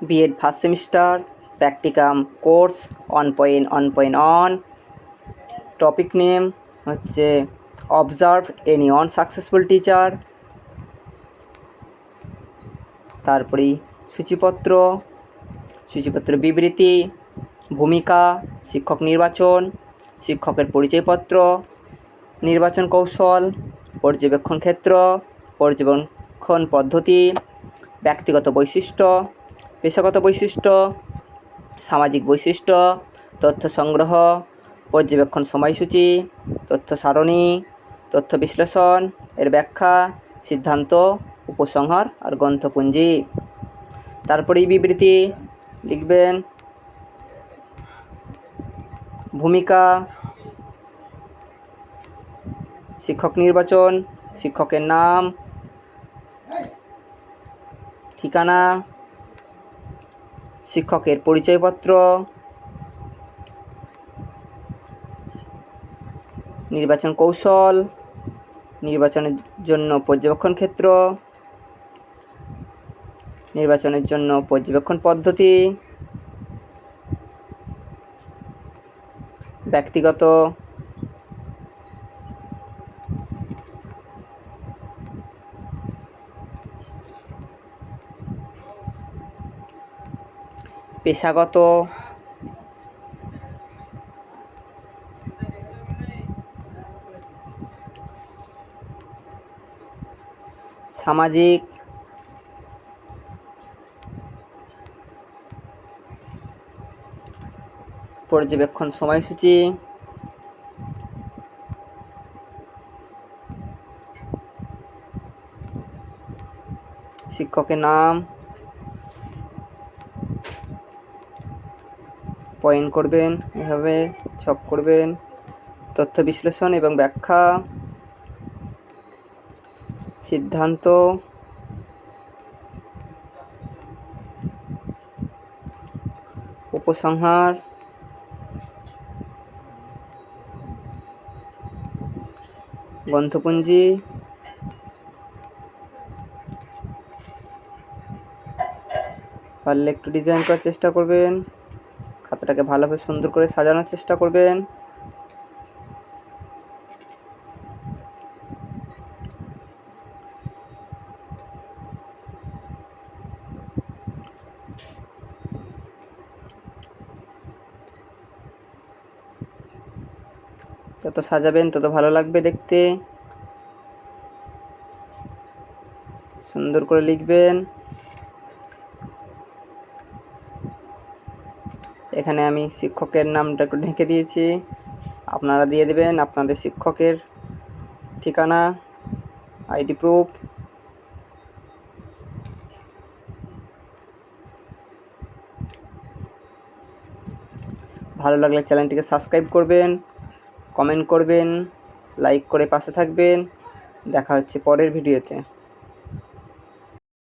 B Ed first semester practicum course 1.1.1 topic name হচ্ছে observe any successful teacher. তারপরেই সূচিপত্র বিবৃতি, ভূমিকা, শিক্ষক নির্বাচন, শিক্ষকের পরিচয়পত্র, নির্বাচন কৌশল, পর্যবেক্ষণ ক্ষেত্র, পর্যবেক্ষণ পদ্ধতি, ব্যক্তিগত বৈশিষ্ট্য, পেশাগত বৈশিষ্ট্য, সামাজিক বৈশিষ্ট্য, তথ্য সংগ্রহ, পর্যবেক্ষণ সময়সূচি, তথ্য সারণী, তথ্য বিশ্লেষণ, এর ব্যাখ্যা, সিদ্ধান্ত, উপসংহার আর গ্রন্থপুঞ্জি। তারপরেই বিবৃতি লিখবেন। ভূমিকা, শিক্ষক নির্বাচন, শিক্ষকের নাম, ঠিকানা, শিক্ষকের পরিচয়পত্র, নির্বাচন কৌশল, নির্বাচনের জন্য পর্যবেক্ষণ ক্ষেত্র, নির্বাচনের জন্য পর্যবেক্ষণ পদ্ধতি, ব্যক্তিগত পেশাগত, সামাজিক, পর্যবেক্ষণ সময়সূচি, শিক্ষকের নাম, পয়েন্ট করবেন, এভাবে ছক করবেন, তথ্য বিশ্লেষণ এবং ব্যাখ্যা, সিদ্ধান্ত, উপসংহার, গ্রন্থপুঞ্জি। পারলে একটু ডিজাইন করার চেষ্টা করবেন, খাতাটাকে ভালোভাবে সুন্দর করে সাজানোর চেষ্টা করবেন। যত সাজাবেন তত ভালো লাগবে দেখতে। সুন্দর করে লিখবেন। এখানে আমি শিক্ষকের নামটা একটু ঢেকে দিয়েছি, আপনারা দিয়ে দেবেন আপনাদের শিক্ষকের ঠিকানা, আইডি প্রুফ। ভালো লাগলে চ্যানেলটিকে সাবস্ক্রাইব করবেন, কমেন্ট করবেন, লাইক করে পাশে থাকবেন। দেখা হচ্ছে পরের ভিডিওতে।